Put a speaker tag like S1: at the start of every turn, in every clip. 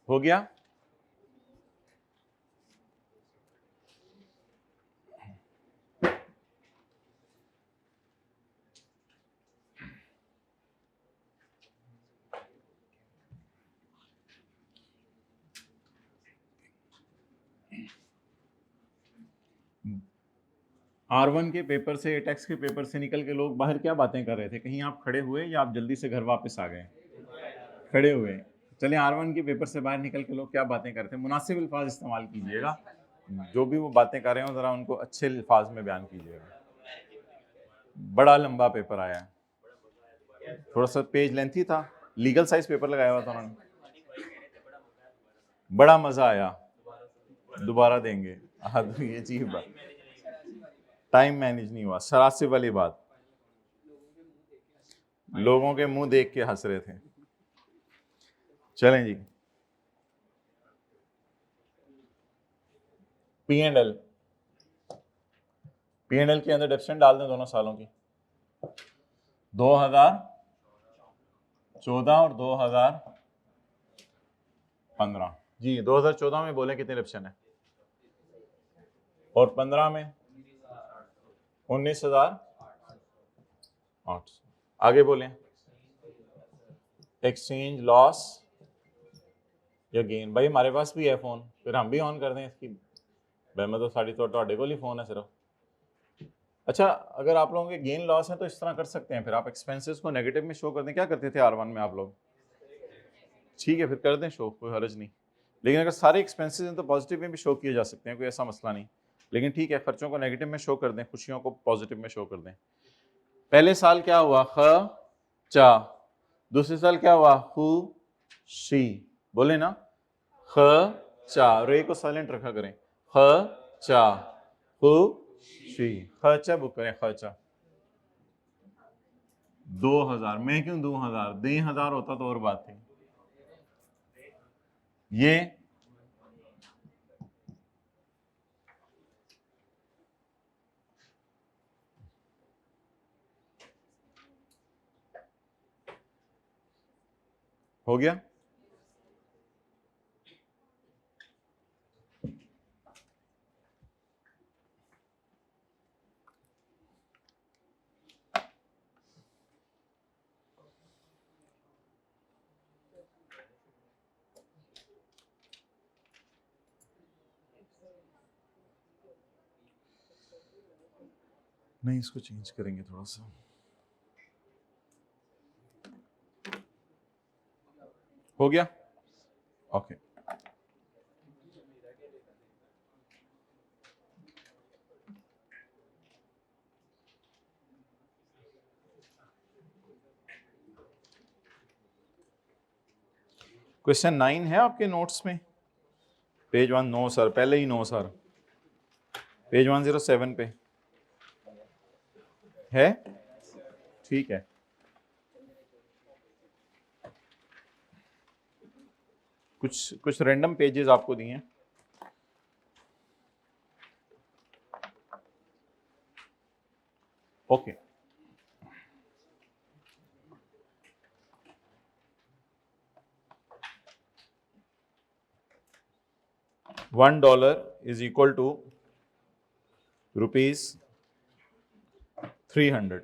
S1: हो गया? R1 के पेपर से, एटेक्स के पेपर से निकल के लोग बाहर क्या बातें कर रहे थे? कहीं आप खड़े हुए या आप जल्दी से घर वापस आ गए? खड़े हुए। चलिए, R1 के पेपर से बाहर निकल के लोग क्या बातें कर रहे थे? मुनासिब अल्फाज इस्तेमाल कीजिएगा, जो भी वो बातें कर रहे हो जरा उनको अच्छे अल्फाज में बयान कीजिएगा। बड़ा लंबा पेपर आया है, थोड़ा सा पेज लेंथी था, लीगल साइज पेपर लगाया हुआ था उन्होंने। बड़ा मजा आया, दोबारा देंगे। हाँ, तो ये चीज बात, टाइम मैनेज नहीं हुआ, सरासिब वाली बात, लोगों के मुंह देख के हंस रहे थे। चलें जी, P&L के अंदर डेफिसिट डाल दें दोनों सालों की, 2014 और 2015। जी, 2014 में बोले कितने डेफिसिट है, और 15 में 19,800। आगे बोलें, एक्सचेंज लॉस या गेन। भाई हमारे पास भी है फोन, फिर हम भी ऑन कर दें इसकी। भाई मैं तो साड़ी तो ही फोन है सिर्फ। अच्छा, अगर आप लोगों के गेन लॉस है तो इस तरह कर सकते हैं, फिर आप एक्सपेंसेस को नेगेटिव में शो कर दें। क्या करते थे R1 में आप लोग? ठीक है, फिर कर दें शो, कोई हर्ज नहीं। लेकिन अगर सारे एक्सपेंसेस हैं तो पॉजिटिव में भी शो किए जा सकते हैं, कोई ऐसा मसला नहीं। लेकिन ठीक है, खर्चों को नेगेटिव में शो कर दें, खुशियों को पॉजिटिव में शो कर दें। पहले साल क्या हुआ? चा। दूसरे साल क्या हुआ? शी। बोले ना, चा, रे को साइलेंट रखा करें। चा, शी, खर्चा बुक करें। खर्चा 2000। मैं क्यों 2000? 1000 होता तो और बात थी। ये हो गया। नहीं, इसको चेंज करेंगे थोड़ा सा। हो गया, ओके। क्वेश्चन 9 है आपके नोट्स में, पेज 1। नो सर, पहले ही नो सर, पेज 107 पे है। ठीक है, कुछ रैंडम पेजेस आपको दिए हैं। Okay, $1 is equal to ₹300।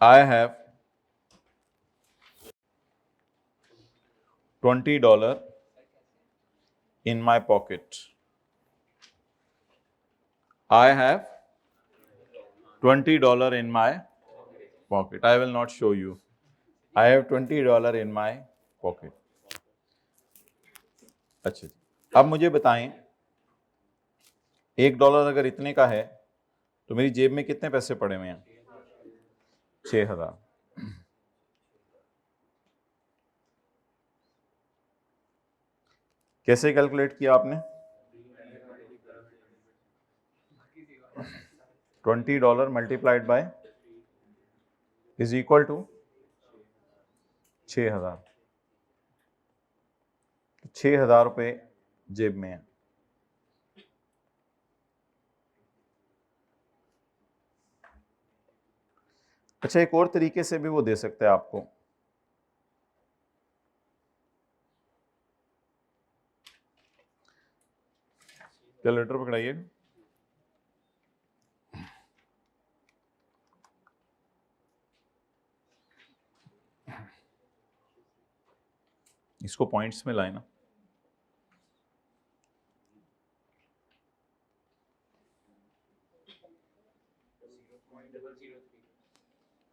S1: I have $20 in my pocket. I have $20 in my pocket. I will not show you. I have $20 in my pocket. अच्छा जी, अब मुझे बताएं, $1 अगर इतने का है तो मेरी जेब में कितने पैसे पड़े हुए हैं? 6000। कैसे कैलकुलेट किया आपने? $20 multiplied by is equal to 6000। 6000 रुपये जेब में है। अच्छा, एक और तरीके से भी वो दे सकता है आपको। कैलकुलेटर पकड़ाइए। इसको पॉइंट्स में लाए ना।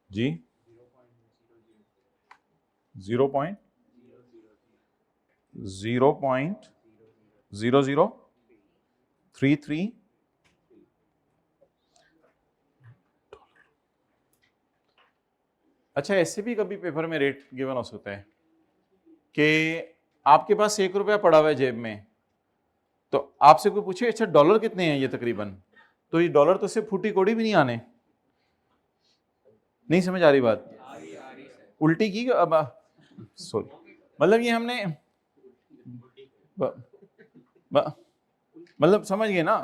S1: जी 0.0033। अच्छा, ऐसे भी कभी पेपर में रेट गिवन हो सकता है कि आपके पास 1 रुपया पड़ा हुआ है जेब में, तो आपसे कोई पूछे अच्छा डॉलर कितने हैं ये तकरीबन, तो ये डॉलर तो सिर्फ फूटी कोड़ी भी नहीं आने। नहीं समझ आ रही बात? उल्टी की अब सॉरी, मतलब ये हमने मतलब समझ गए ना।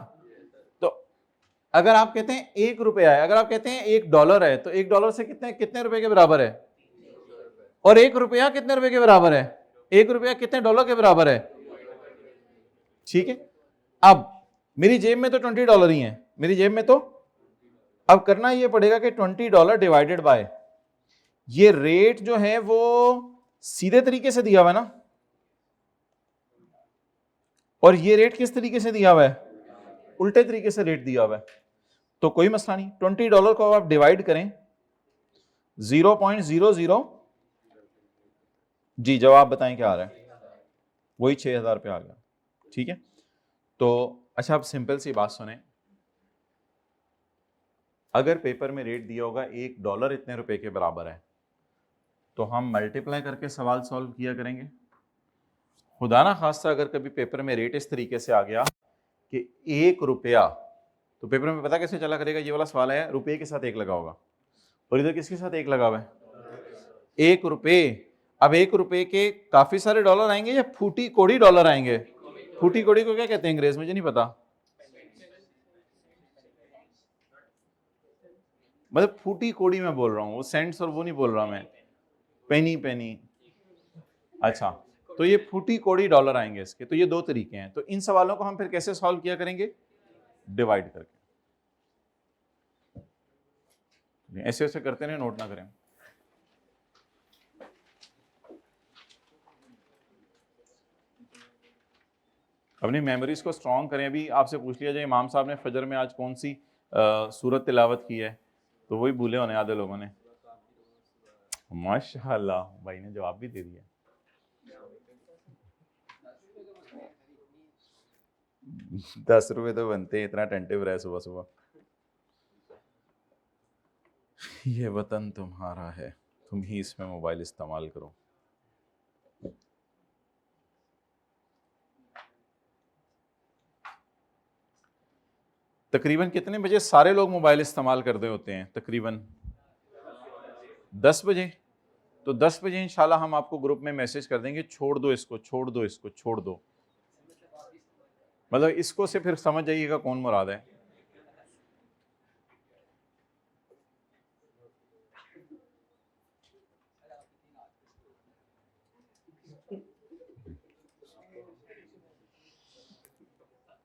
S1: तो अगर आप कहते हैं 1 रुपया है, अगर आप कहते हैं 1 डॉलर है, तो 1 डॉलर से कितने कितने रुपए के बराबर है? और 1 रुपया कितने रुपए के बराबर है? 1 रुपया कितने डॉलर के बराबर है? ठीक है। अब मेरी जेब में तो 20 डॉलर ही है, मेरी जेब में तो अब करना ये पड़ेगा कि 20 डॉलर डिवाइडेड बाय ये रेट जो है वो सीधे तरीके से दिया हुआ है ना, और ये रेट किस तरीके से दिया हुआ है? उल्टे तरीके से रेट दिया हुआ है। तो कोई मसला नहीं, 20 डॉलर को आप डिवाइड करें 0.00, जी जवाब बताएं क्या आ रहा है? वही 6000 पे आ गया। ठीक है। तो अच्छा, आप सिंपल सी बात सुने, अगर पेपर में रेट दिया होगा 1 डॉलर इतने रुपए के बराबर है, तो हम मल्टीप्लाई करके सवाल सॉल्व किया करेंगे। खुदा ना खास्ता अगर कभी पेपर में रेट इस तरीके से आ गया कि 1 रुपया, तो पेपर में पता कैसे चला करेगा? ये वाला सवाल है, रुपये के साथ 1 लगा होगा, और इधर किसके साथ 1 लगा हुआ है? 1 रुपये। अब 1 रुपये के काफी सारे डॉलर आएंगे या फूटी कोड़ी डॉलर आएंगे? फूटी कोड़ी को क्या कहते हैं अंग्रेज, मुझे नहीं पता। मतलब फूटी कोड़ी मैं बोल रहा हूँ, वो सेंट्स और वो नहीं बोल रहा मैं, पेनी पेनी। अच्छा, तो ये फूटी कोड़ी डॉलर आएंगे इसके। तो ये 2 तरीके हैं। तो इन सवालों को हम फिर कैसे सॉल्व किया करेंगे? डिवाइड करके। ऐसे ऐसे करते रहे, नोट ना करें। अपनी मेमोरीज को स्ट्रॉन्ग करें। अभी आपसे पूछ लिया जाए इमाम साहब ने फजर में आज कौन सी सूरत तिलावत की है, तो वही भूले होने आधे लोगों ने। माशाल्लाह, भाई ने जवाब भी दे दिया। 10 रुपए तो बनते हैं, इतना अटेंटिव रहे सुबह सुबह। ये वतन तुम्हारा है, तुम ही इसमें मोबाइल इस्तेमाल करो। तकरीबन कितने बजे सारे लोग मोबाइल इस्तेमाल कर रहे होते हैं? तकरीबन 10 बजे। तो 10 बजे इंशाल्लाह हम आपको ग्रुप में मैसेज कर देंगे, छोड़ दो इसको, छोड़ दो इसको, छोड़ दो। मतलब इसको से फिर समझ जाइएगा कौन मुराद है।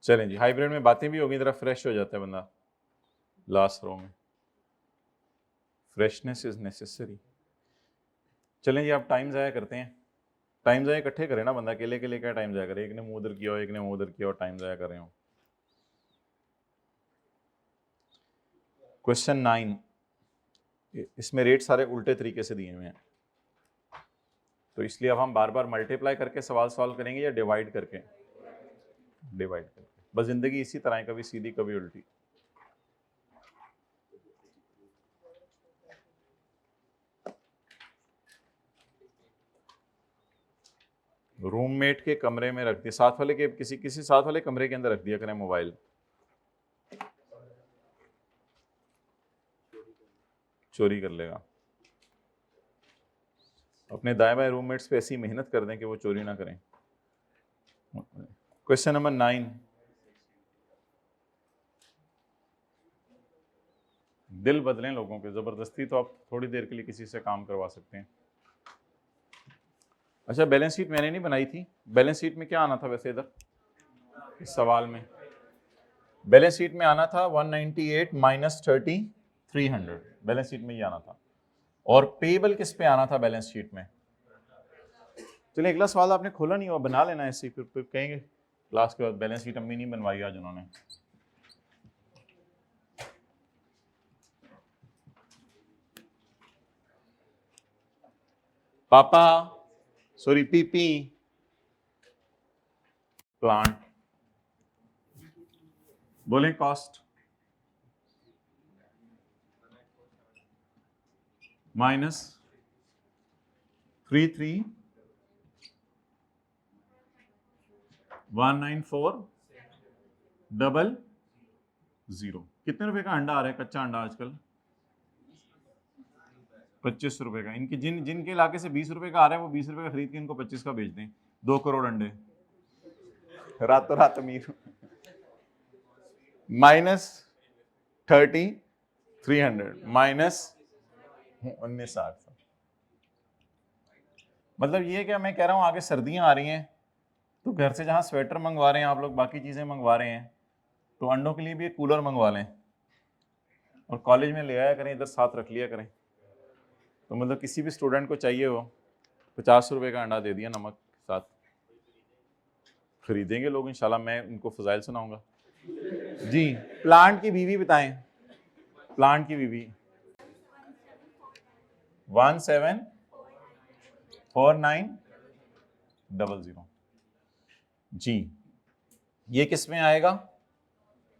S1: चलें जी, हाइब्रिड में बातें भी होगी, जरा फ्रेश हो जाता है बंदा लास्ट रो में। Freshness is necessary. चलें जी, आप टाइम ज़ाया करते हैं। टाइम ज़ाया इकट्ठे करें ना, बंदा अकेले के लिए क्या टाइम ज़ाया करे? एक ने मुंह उधर किया हो, एक ने मुंह उधर किया हो, टाइम ज़ाया कर रहे हो। क्वेश्चन 9, इसमें रेट सारे उल्टे तरीके से दिए हुए हैं, तो इसलिए अब हम बार बार मल्टीप्लाई करके सवाल सॉल्व करेंगे या डिवाइड करके? डिवाइड करके। बस जिंदगी इसी तरह है, कभी सीधी कभी उल्टी। रूममेट के कमरे में रख दिया, साथ वाले के किसी साथ वाले कमरे के अंदर रख दिया करें मोबाइल, चोरी कर लेगा। अपने दाएं बाएं रूममेट्स पे ऐसी मेहनत कर दें कि वो चोरी ना करें। क्वेश्चन नंबर 9, दिल बदलें लोगों के, ज़बरदस्ती तो आप थोड़ी देर के लिए किसी से काम करवा सकते हैं। अच्छा, बैलेंस शीट मैंने नहीं बनाई थी। बैलेंस शीट में क्या आना था वैसे इधर इस सवाल में? बैलेंस शीट में आना था 198 माइनस 30 300, बैलेंस शीट में ये आना था। और पेबल किस पे आना था बैलेंस शीट में? चलिए अगला सवाल आपने खोला नहीं हुआ, बना लेना ऐसे ही, फिर कहेंगे क्लास के बाद बैलेंस शीट अम्मी नहीं बनवाई आज उन्होंने। पापा, सॉरी पीपी, प्लांट, बोलें कॉस्ट माइनस 33,194,00। कितने रुपए का अंडा आ रहा है, कच्चा अंडा आजकल? 25 रुपए का। इनके जिनके इलाके से 20 रुपए का आ रहा है वो 20 रुपए का खरीद के इनको 25 का बेच दें। 2 करोड़ अंडे रातों रात अमीर। Minus 30,300 minus 19,800। मतलब ये क्या मैं कह रहा हूँ, आगे सर्दियां आ रही हैं तो घर से जहाँ स्वेटर मंगवा रहे हैं आप लोग, बाकी चीज़ें मंगवा रहे हैं, तो अंडों के लिए भी एक कूलर मंगवा लें और कॉलेज में ले आया करें, इधर साथ रख लिया करें। तो मतलब किसी भी स्टूडेंट को चाहिए हो, 50 रुपए का अंडा दे दिया नमक के साथ, खरीदेंगे लोग इंशाल्लाह। मैं उनको फजाइल सुनाऊंगा जी। प्लांट की बीवी बताएं, प्लांट की बीवी 174900 जी। ये किस में आएगा?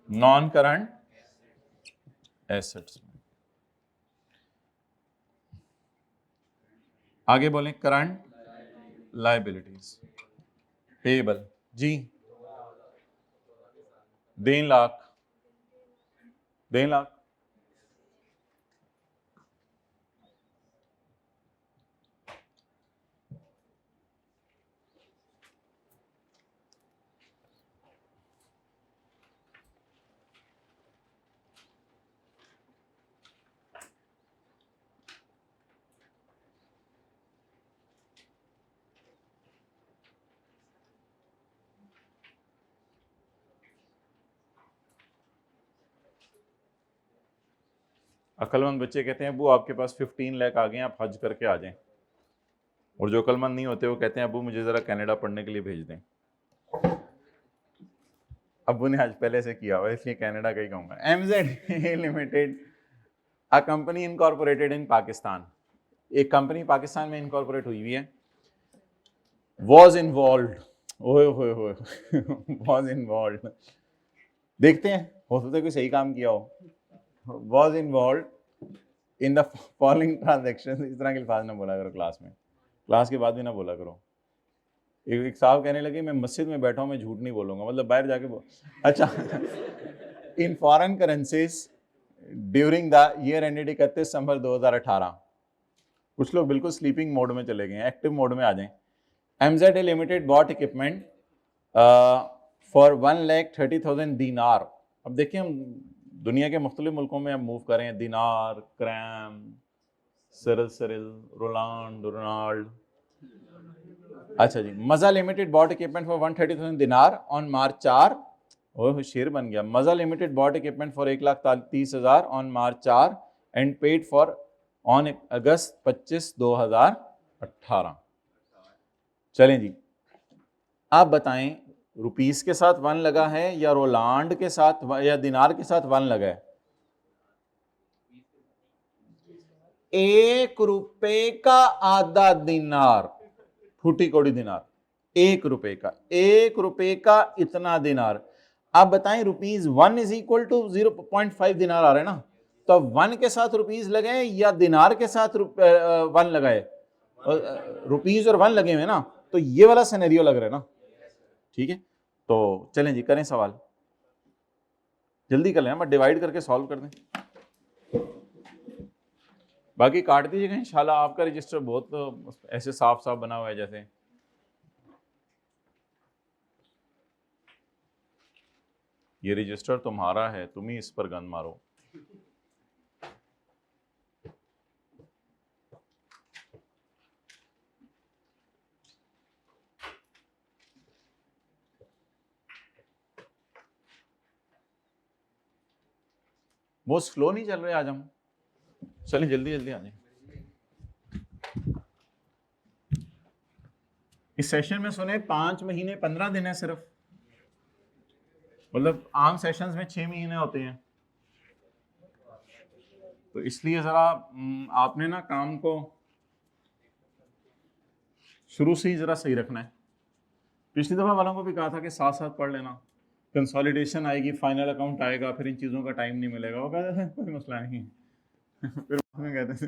S1: नॉन करंट एसेट्स में। आगे बोलें, करंट लायबिलिटीज पेएबल जी। 3 लाख, 3 लाख। अक्लमंद बच्चे कहते हैं अबू आपके पास 15 लाख आ गए हैं, आप हज करके आ जाएं। और जो अक्लमंद नहीं होते वो कहते हैं अबू मुझे ज़रा कनाडा पढ़ने के लिए भेज दें। अबू ने आज पहले से किया हुआ इसलिए कनाडा का ही कहूँगा। MZ limited, a company incorporated in Pakistan, एक कंपनी पाकिस्तान में इनकॉर्पोरेट हुई हुई है। वॉज इन्वॉल्व, ओए होए होए वॉज इन्वॉल्व, देखते हैं हो सकता है कोई सही काम किया हो। Was involve in the following transaction, इस तरह के अल्फाज ना बोला करो क्लास में, क्लास के बाद भी ना बोला करो। एक साहब कहने लगे मैं मस्जिद में बैठा हूँ मैं झूठ नहीं बोलूंगा, मतलब बाहर जाके अच्छा in foreign currencies during the year ended 31 दिसंबर 2018। कुछ लोग बिल्कुल स्लीपिंग मोड में चले गए, एक्टिव मोड में आ जाएं। MZ limited bot equipment for 1,30,000 दीनार। अब देखिए हम दुनिया के मुख्तलिफ मुल्कों में अब मूव करें, दीनार, क्रैम, सिरिल, रोलांड, रोनाल्ड। अच्छा जी, मजा लिमिटेड बॉट इक्विपमेंट फॉर 130,000 दिनार ऑन March 4। ओह शेर बन गया। मजा limited bot equipment for 1,30,000 on March 4 and paid for on August 25, 2018। चलें जी, आप बताएं रुपीस के साथ 1 लगा है या रोलांड के साथ या दिनार के साथ 1 लगा है? 1 रुपए का आधा दिनार, फूटी कौड़ी दिनार, 1 रुपए का, 1 रुपए का इतना दिनार। आप बताएं रुपीज 1 इज इक्वल टू 0.5 दिनार आ रहा है ना, तो अब 1 के साथ रुपीज लगाए या दिनार के साथ 1 लगाए? रुपीज और 1 लगे हुए ना, तो ये वाला सिनेरियो लग रहा है ना। ठीक है, तो चलें जी करें सवाल, जल्दी कर लें, मैं डिवाइड करके सॉल्व कर दें, बाकी काट दीजिएगा इंशाल्लाह। आपका रजिस्टर बहुत ऐसे साफ साफ बना हुआ है जैसे। ये रजिस्टर तुम्हारा है, तुम ही इस पर गन मारो। वो स्लो नहीं चल रहे आज हम, चलिए जल्दी जल्दी आ जाए। इस सेशन में सुने 5 महीने 15 दिन है सिर्फ, मतलब आम सेशंस में 6 महीने होते हैं, तो इसलिए जरा आपने ना काम को शुरू से ही जरा सही रखना है। पिछली दफा वालों को भी कहा था कि साथ साथ पढ़ लेना, कंसोलिडेशन आएगी, फाइनल अकाउंट आएगा, फिर इन चीज़ों का टाइम नहीं मिलेगा। वो कहते थे कोई मसला नहीं फिर में कहते थे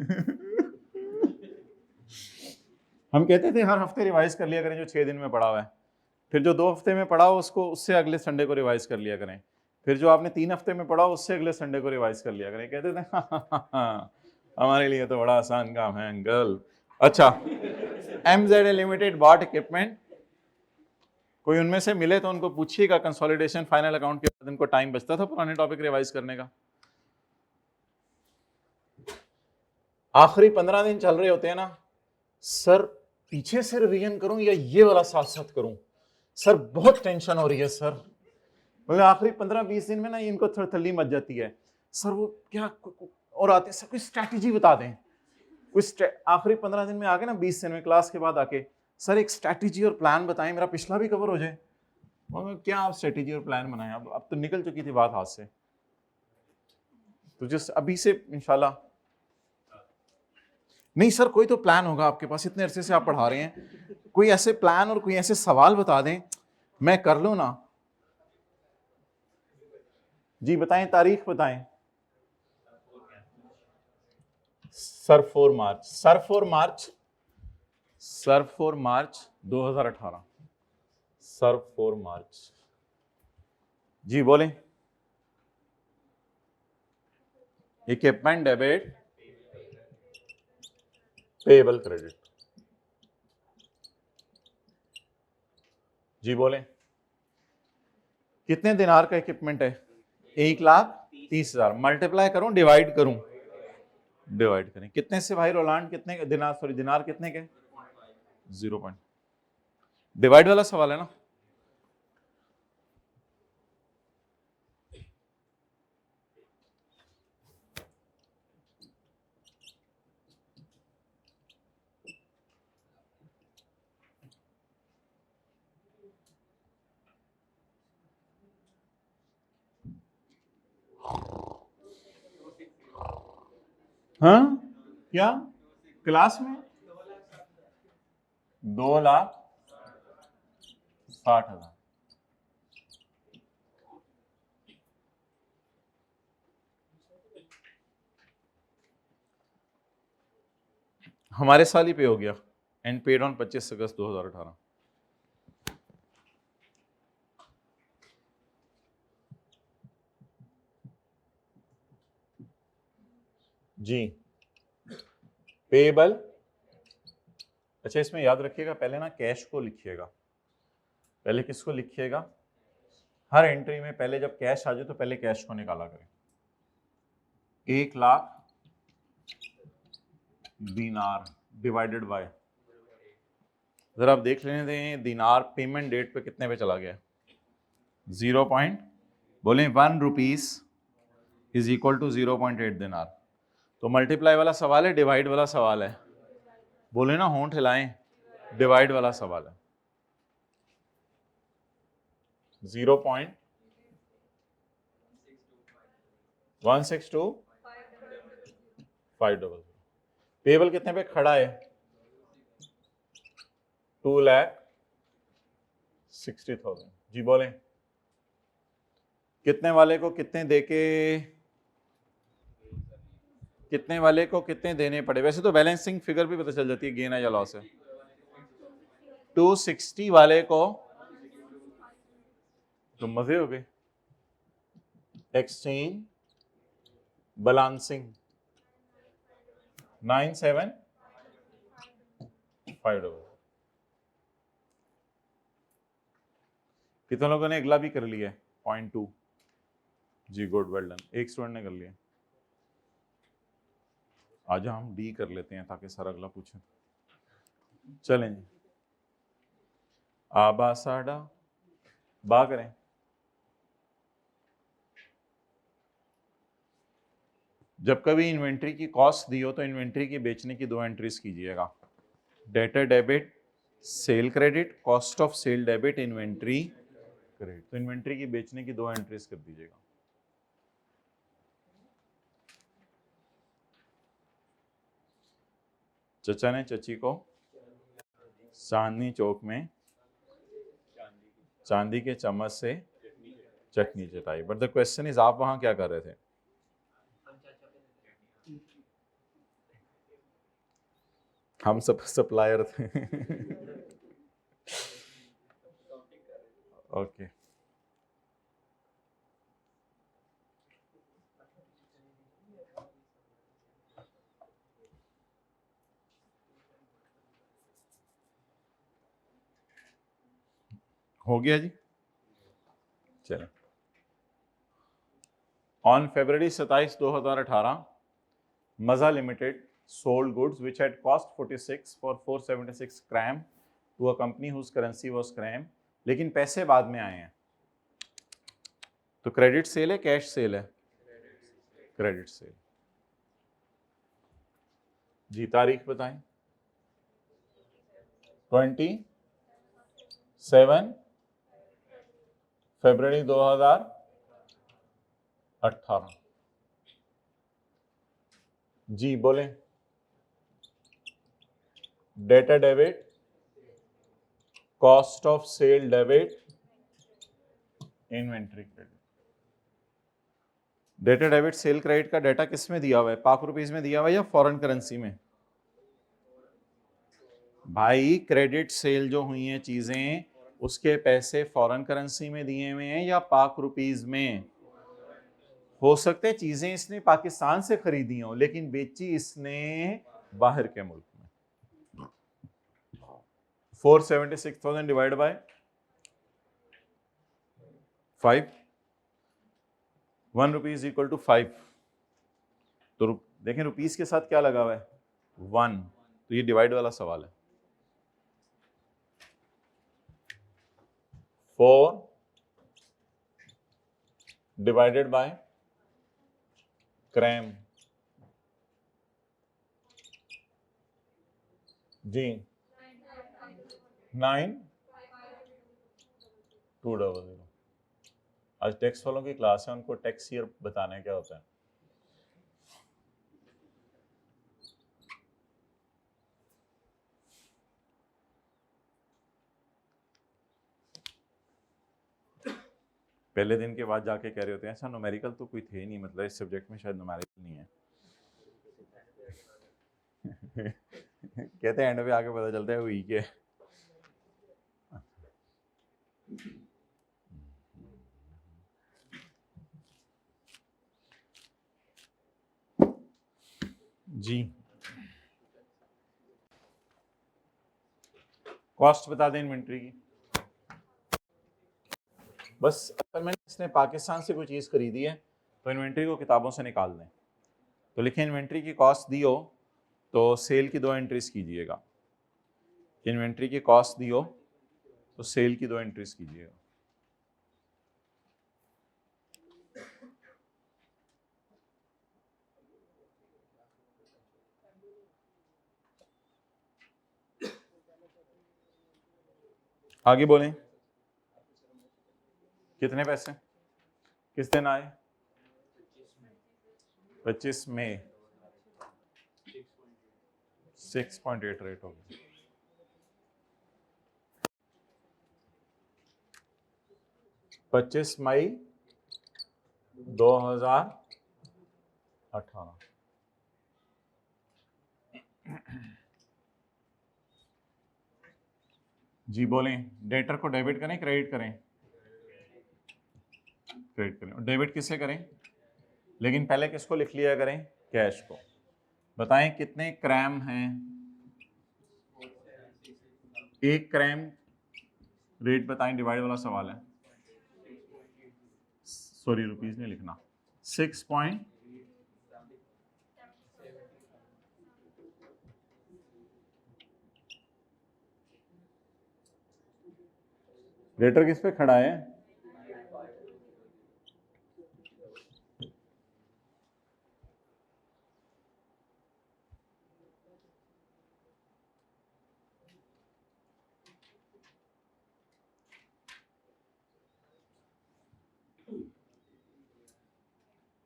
S1: हम कहते थे हर हफ्ते रिवाइज कर लिया करें जो 6 दिन में पढ़ा हुआ है, फिर जो 2 हफ्ते में पढ़ा हो उसको उससे अगले संडे को रिवाइज कर लिया करें, फिर जो आपने 3 हफ्ते में पढ़ा हो उससे अगले संडे को रिवाइज कर लिया करें। कहते थे हमारे लिए तो बड़ा आसान काम है अंकल। अच्छा, MZ लिमिटेड बॉट इक्विपमेंट, कोई उनमें से मिले तो उनको पूछिएगा कंसोलिडेशन फाइनल अकाउंट के बाद इनको टाइम बचता था पुराने टॉपिक रिवाइज करने का। आखिरी 15 दिन चल रहे होते हैं ना, सर पीछे से रिवीजन करूं या ये वाला साथ साथ करूं, सर बहुत टेंशन हो रही है सर, मतलब आखिरी 15-20 दिन में ना इनको थरथल्ली मच जाती है। सर वो क्या और आते हैं, सर कोई स्ट्रैटेजी बता दें, कोई आखिरी 15 दिन में आके ना 20 दिन में क्लास के बाद आके सर एक स्ट्रैटेजी और प्लान बताएं, मेरा पिछला भी कवर हो जाए। क्या आप स्ट्रैटेजी और प्लान बनाएं, अब तो निकल चुकी थी बात हाथ से, तो जिस अभी से इंशाल्लाह। नहीं सर कोई तो प्लान होगा आपके पास, इतने अरसे से आप पढ़ा रहे हैं, कोई ऐसे प्लान और कोई ऐसे सवाल बता दें मैं कर लूं ना। जी बताएं, तारीख बताएं। Sir 4 March, sir 4 March, sir 4 March 2018, sir 4 March. जी बोलें। Equipment debit, payable credit. जी बोलें। कितने दिनार का इक्विपमेंट है? 1,30,000। मल्टीप्लाई करूं डिवाइड करूं? डिवाइड करें। कितने से भाई रोलांड, कितने दिनार, सॉरी दिनार कितने के? 0. डिवाइड वाला सवाल है ना। हाँ क्या क्लास में 2,60,000। हमारे साल ही पे हो गया, एंड पेड ऑन 25 अगस्त 2018। जी पेएबल। अच्छा इसमें याद रखिएगा पहले ना कैश को लिखिएगा, पहले किसको लिखिएगा? हर एंट्री में पहले जब कैश आ जाए तो पहले कैश को निकाला करें। 1,00,000 दिनार डिवाइडेड बाय, जरा आप देख लेने दें दिनार पेमेंट डेट पे कितने पे चला गया? 0. बोले 1 रुपीज इज इक्वल टू 0.8 दिनार। तो मल्टीप्लाई वाला सवाल है, डिवाइड वाला सवाल है? बोले ना होंठ हिलाएं, डिवाइड वाला सवाल है। 0.162,500। पेएबल कितने पे खड़ा है? 2,60,000। जी बोलें। कितने वाले को कितने देके, कितने वाले को कितने देने पड़े? वैसे तो बैलेंसिंग फिगर भी पता चल जाती है गेन है या लॉस है। 260 वाले को तो मजे हो गए। Exchange balancing 9,750। कितने लोगों ने अगला भी कर लिया है? 0.2। जी गुड, वेल डन। एक स्टूडेंट ने कर लिया। आज हम डी कर लेते हैं ताकि सर अगला पूछे। चलें जी, आबा साडा बा करें। जब कभी इन्वेंट्री की कॉस्ट दी हो तो इन्वेंट्री की बेचने की 2 एंट्रीज कीजिएगा, debtor debit, sale credit, cost of sale debit, inventory credit. तो इन्वेंट्री की बेचने की 2 एंट्रीज कर दीजिएगा। चचा ने चची को चांदनी चौक में चांदी के चम्मच से चटनी चटाई। बट द क्वेश्चन इज, आप वहां क्या कर रहे थे? हम सब सप्लायर थे। ओके हो गया जी, चलो। ऑन February 27, 2018, मजा limited sold goods which had cost 46 for 476 cram to a company whose currency was cram, लेकिन पैसे बाद में आए हैं। तो क्रेडिट सेल है, कैश सेल है? Credit sale. जी तारीख बताएं। 27 फरवरी 2018। जी बोलें। Data debit, cost of sale debit, inventory credit. Data debit sale credit का डेटा किस में दिया हुआ है? पाक रुपीज में दिया हुआ है या फॉरेन करेंसी में? भाई क्रेडिट सेल जो हुई हैं चीजें, उसके पैसे फॉरेन करेंसी में दिए हुए हैं या पाक रुपीज में? हो सकते हैं चीजें इसने पाकिस्तान से खरीदी हो लेकिन बेची इसने बाहर के मुल्क में। 476,000 divide by 5, 1 rupees equal to 5। तो देखें रुपीज के साथ क्या लगा हुआ है? 1। तो ये डिवाइड वाला सवाल है। 4 डिवाइडेड बाय क्रैम। जी 9200। आज टैक्स वालों की क्लास है, उनको टैक्स ईयर बताने क्या होता है। पहले दिन के बाद जाके कह रहे होते हैं अच्छा न्यूमेरिकल तो कोई थे नहीं, मतलब इस सब्जेक्ट में शायद न्यूमेरिकल नहीं है। कहते हैं एंड पे आके पता चलता है वो वीक है। जी कॉस्ट बता दें इन्वेंट्री की। बस अगर मैंने इसने पाकिस्तान से कोई चीज़ खरीदी है तो इन्वेंट्री को किताबों से निकाल दें। तो लिखें इन्वेंट्री की कॉस्ट दी हो तो सेल की 2 एंट्रीज कीजिएगा। इन्वेंट्री की कॉस्ट दी हो तो सेल की 2 एंट्रीज कीजिएगा। आगे बोलें। कितने पैसे किस दिन आए? 25 मई। 6.8 रेट होगी। पच्चीस मई 2018। जी बोलें। डेटर को डेबिट करें क्रेडिट करें? क्रेडिट करें। और डेबिट किससे करें? लेकिन पहले किसको लिख लिया करें? कैश को। बताएं कितने क्रैम हैं? 1 क्रैम रेट बताएं, डिवाइड वाला सवाल है। सॉरी रुपीज नहीं लिखना। 6 पॉइंट रेटर किस पे खड़ा है?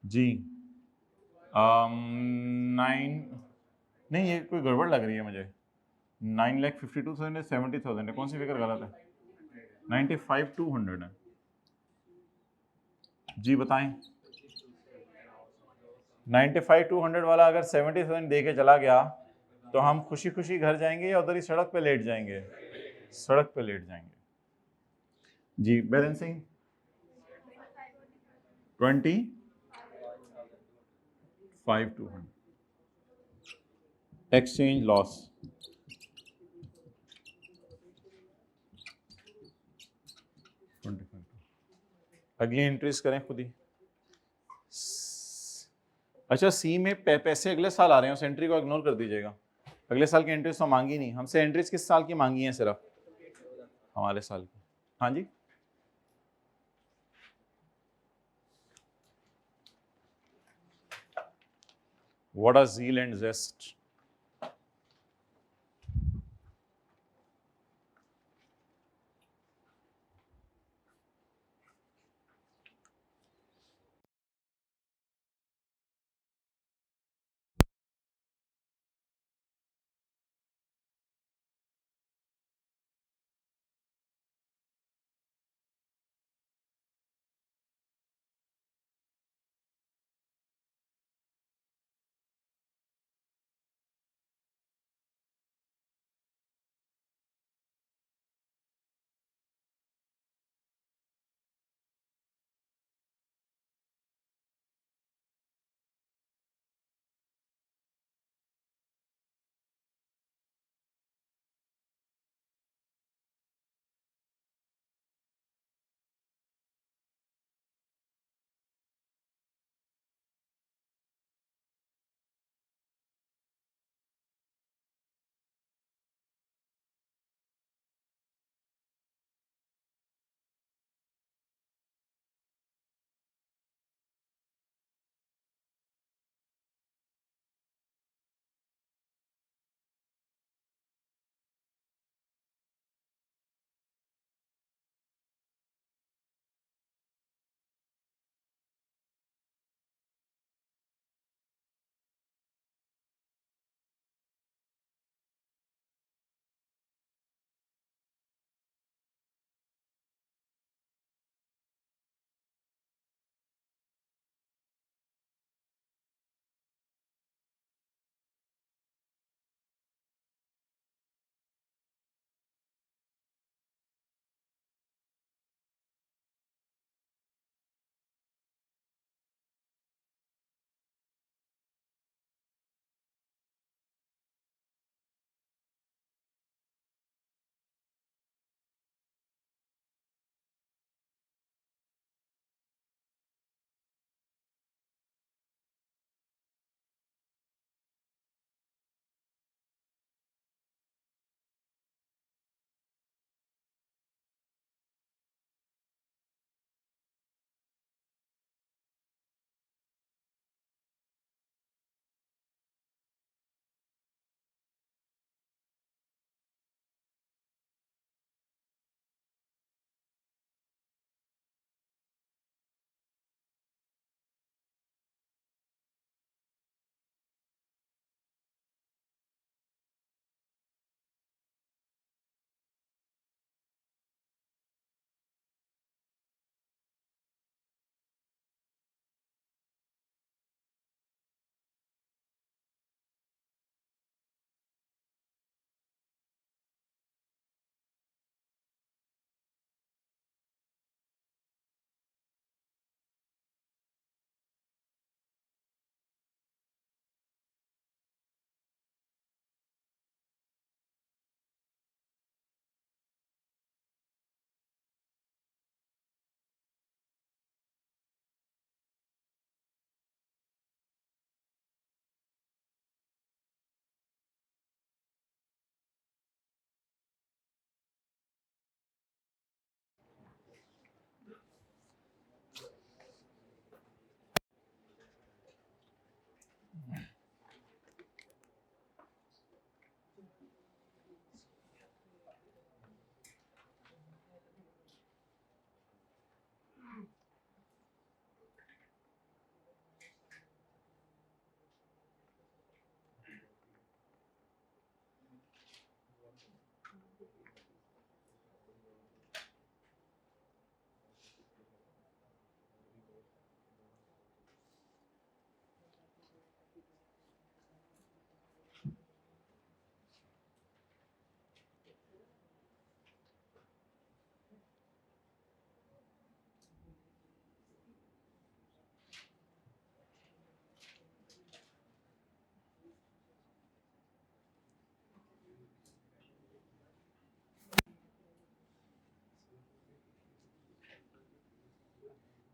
S1: जी 9, नहीं ये कोई गड़बड़ लग रही है मुझे। 9,52,000 70,000 है, कौन सी फिगर गलत है? 95,200 है। जी बताएं। 95,200 वाला अगर 70,000 दे के चला गया तो हम खुशी खुशी घर जाएंगे या उधर ही सड़क पे लेट जाएंगे? सड़क पे लेट जाएंगे। जी बैलेंसिंग 25,200। Exchange loss 25। अगली एंट्रीज करें खुद ही। अच्छा सी में पैसे अगले साल आ रहे हैं, उस एंट्री को इग्नोर कर दीजिएगा। अगले साल की एंट्रीज तो मांगी नहीं हमसे, एंट्रीज किस साल की मांगी हैं? सिर्फ हमारे साल की। हाँ जी व्हाट आर ज़ील एंड ज़ेस्ट?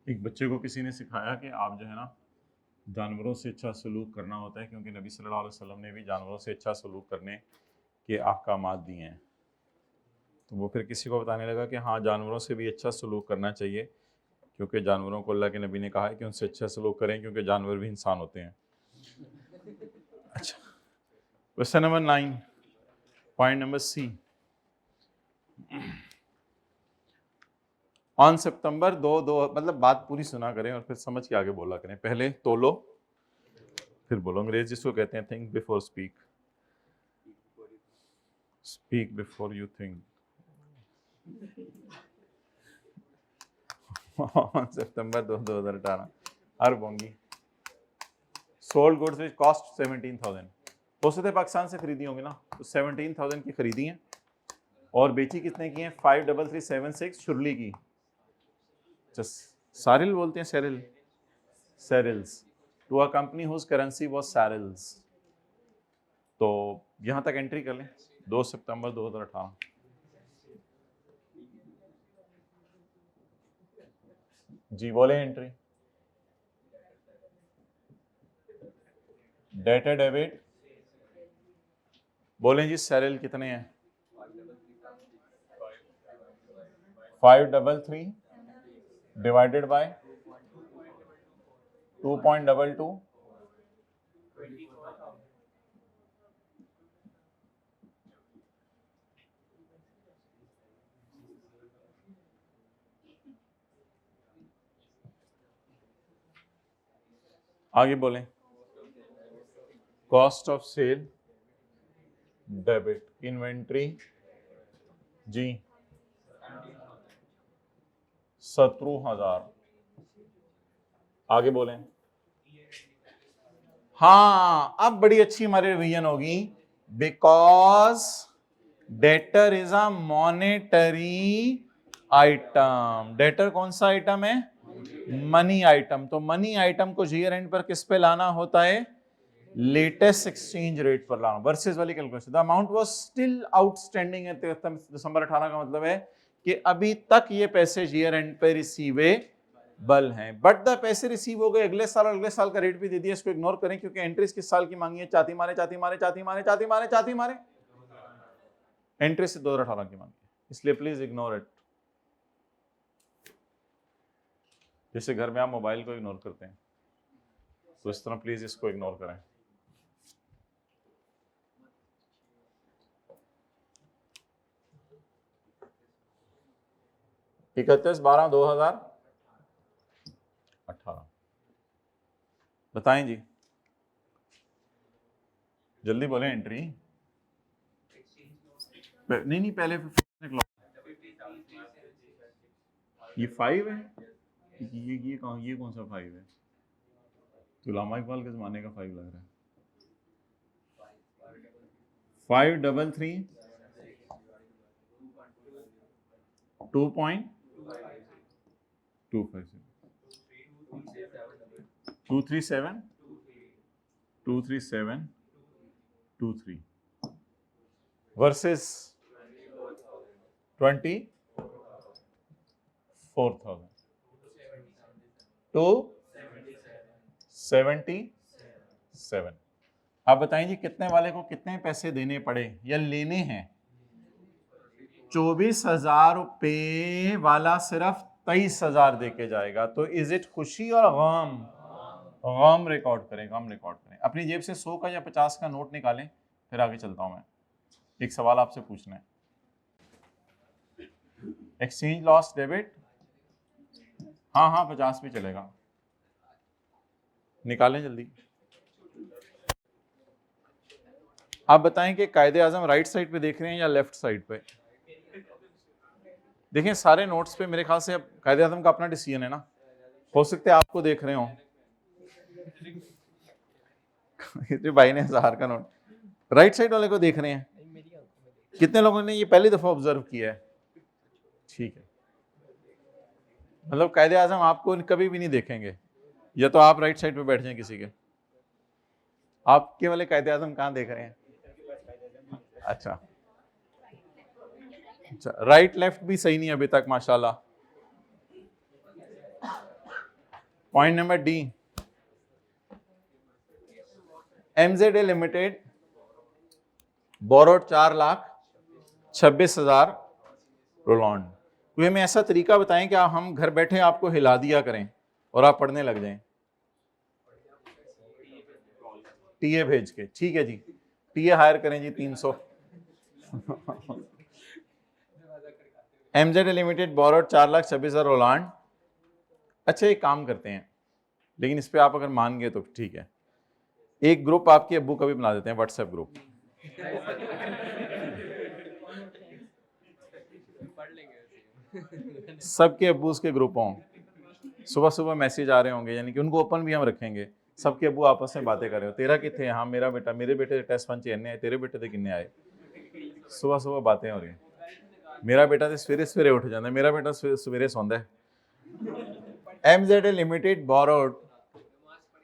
S1: एक बच्चे को किसी ने सिखाया कि आप जो है ना जानवरों से अच्छा सलूक करना होता है, क्योंकि नबी सल्लल्लाहु अलैहि वसल्लम ने भी जानवरों से अच्छा सलूक करने के अहकामात दिए हैं। तो वो फिर किसी को बताने लगा कि हाँ, जानवरों से भी अच्छा सलूक करना चाहिए, क्योंकि जानवरों को अल्लाह के नबी ने कहा है कि उनसे अच्छा सलूक करें, क्योंकि जानवर भी इंसान होते हैं। अच्छा, question number 9, point number C. On September 2 मतलब बात पूरी सुना करें और फिर समझ के आगे बोला करें। पहले तोलो, फिर बोलो। अंग्रेजी जिसको कहते हैं think before speak, speak before you think. सितंबर 2, 2018 हर बोंगी सोल्ड गुड्स विच कॉस्ट 17,000। हो सकते पाकिस्तान से खरीदी होंगी ना, तो 17,000 की खरीदी हैं और बेची कितने की हैं? 53376 शुरली की। सारिल बोलते हैं, saril, sarils, to a company whose currency was sarils. तो यहां तक एंट्री कर लें, 2 सितंबर 2018। जी बोले एंट्री। डेटा डेबिट बोलें जी, सैरिल कितने हैं? 533 डिवाइडेड बाय 2.22, आगे बोलें। Cost of sale debit, inventory जी 17,000। आगे बोलें। हाँ, अब बड़ी अच्छी हमारी रिवीजन होगी। Because debtor is a monetary item. Debtor कौन सा आइटम है? Money item. तो मनी आइटम को ईयर एंड पर किस पे लाना होता है? लेटेस्ट एक्सचेंज रेट पर लाना। वर्सेस वाली calculation, the amount was still outstanding at December 18 का मतलब है कि अभी तक ये पैसे ईयर एंड पे रिसीवेबल हैं, बट द पैसे रिसीव हो गए अगले साल, अगले साल का रेट भी दे दिया। इसको इग्नोर करें क्योंकि एंट्रीज किस साल की मांगी है? चाती मारे चाती मारे चाती मारे चाती मारे चाती मारे, एंट्री से 2018 की मांगी है, इसलिए प्लीज इग्नोर इट। जैसे घर में आप मोबाइल को इग्नोर करते हैं, तो इस तरह प्लीज इसको इग्नोर करें। इकतीस 12/2018। बताएं जी, जल्दी बोलें। एंट्री नहीं पहले ये 5 है। ये कौन सा 5 है? उलामा इकबाल के जमाने का 5 लग रहा है। 533 2.257 237 23723 वर्सेस 24,000 277। आप बताएं जी, कितने वाले को कितने पैसे देने पड़े या लेने हैं? 24,000 रुपये वाला सिर्फ 23,000 दे के जाएगा। तो इज इट खुशी और गम? गम रिकॉर्ड करें, गम रिकॉर्ड करें। अपनी जेब से 100 का या 50 का नोट निकालें, फिर आगे चलता हूं मैं। एक सवाल आपसे पूछना है। एक्सचेंज लॉस डेबिट, हाँ 50 भी चलेगा, निकालें जल्दी। आप बताएं कि कायदे आजम राइट साइड पे देख रहे हैं या लेफ्ट साइड पे? देखें सारे नोट्स पे मेरे ख्याल से अब कायदे आजम का अपना डिसीजन है ना, हो सकते हैं आपको देख रहे हो। भाई ने 1000 का नोट राइट साइड वाले को देख रहे हैं। कितने लोगों ने ये पहली दफा ऑब्जर्व किया है? ठीक है, मतलब कायदे आजम आपको कभी भी नहीं देखेंगे, या तो आप राइट साइड पे बैठ जाएं किसी के। आपके वाले कायदे आजम कहाँ देख रहे हैं? अच्छा, राइट लेफ्ट भी सही नहीं अभी तक माशाल्लाह। Point number D, MZA limited borrowed 4,26,000 रोलॉन्ड। कोई हमें ऐसा तरीका बताएं कि हम घर बैठे आपको हिला दिया करें और आप पढ़ने लग जाएं, टीए भेज के। ठीक है जी, टीए हायर करें जी 300। MZA limited borrowed 4,26,000 रोलॉन्ड। अच्छा एक काम करते हैं, लेकिन इस पे आप अगर मान गए तो ठीक है, एक ग्रुप आपके अब्बू का भी बना देते हैं, व्हाट्सएप ग्रुप। सबके अब्बू उसके ग्रुप हों, सुबह सुबह मैसेज आ रहे होंगे, यानी कि उनको ओपन भी हम रखेंगे, सबके अब्बू आपस में बातें कर रहे हो, तेरा कितने, हाँ मेरा बेटा, मेरे बेटे के टेस्ट पंच इन्ने आए, तेरे बेटे के किन्ने आए, सुबह सुबह बातें हो रही हैं। मेरा बेटा तो सवेरे सवेरे उठ जाता है, मेरा बेटा सवेरे सौंदा है। MZA लिमिटेड बोरोड,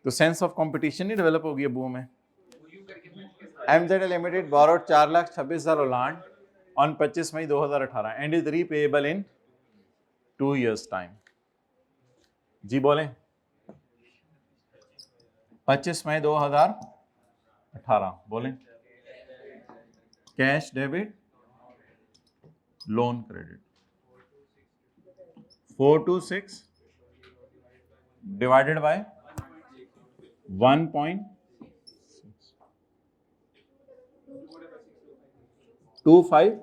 S1: तो सेंस ऑफ कंपटीशन नहीं डेवलप होगी अब्बुओं में। MZA limited borrowed 4,26,000 Roland on 25 May 2018 and is repayable in 2 years time. जी बोलें, 25 मई 2018 बोलें। Cash debit loan credit 426 divided by 1.25।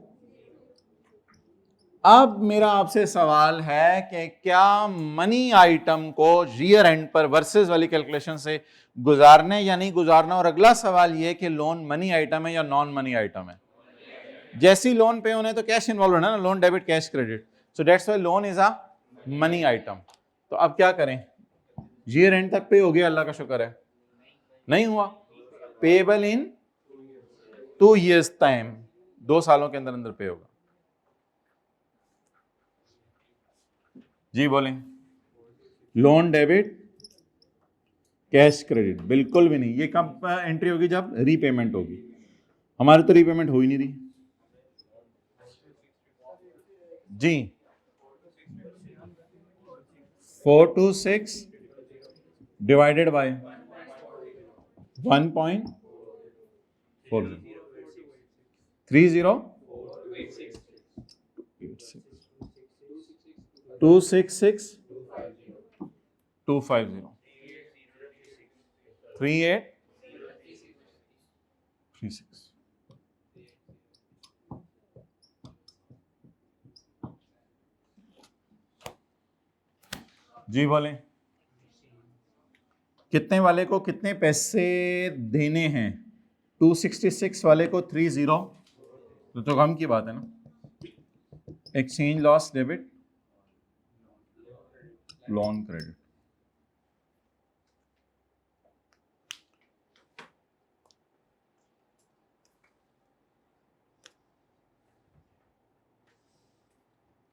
S1: अब मेरा आपसे सवाल है कि क्या मनी आइटम को रियर एंड पर वर्सेस वाली कैलकुलेशन से गुजारने या नहीं गुजारना, और अगला सवाल यह कि लोन मनी आइटम है या नॉन मनी आइटम है। जैसी लोन पे होने तो कैश इन्वॉल्व है ना, loan debit cash credit, so that's why loan is a money item. तो अब क्या करें, रियर एंड तक पे हो गया, अल्लाह का शुक्र है। नहीं हुआ, पेएबल इन 2 years टाइम, 2 सालों के अंदर अंदर पे होगा। जी बोलें। लोन डेबिट कैश क्रेडिट बिल्कुल भी नहीं, ये कब एंट्री होगी, जब रीपेमेंट होगी। हमारे तो रीपेमेंट हो ही नहीं रही जी। 426 डिवाइडेड बाय 1.40 266 250 3836। जी बोलें, कितने वाले को कितने पैसे देने हैं, 266 वाले को 30, तो गम की बात है ना। Exchange loss debit loan credit,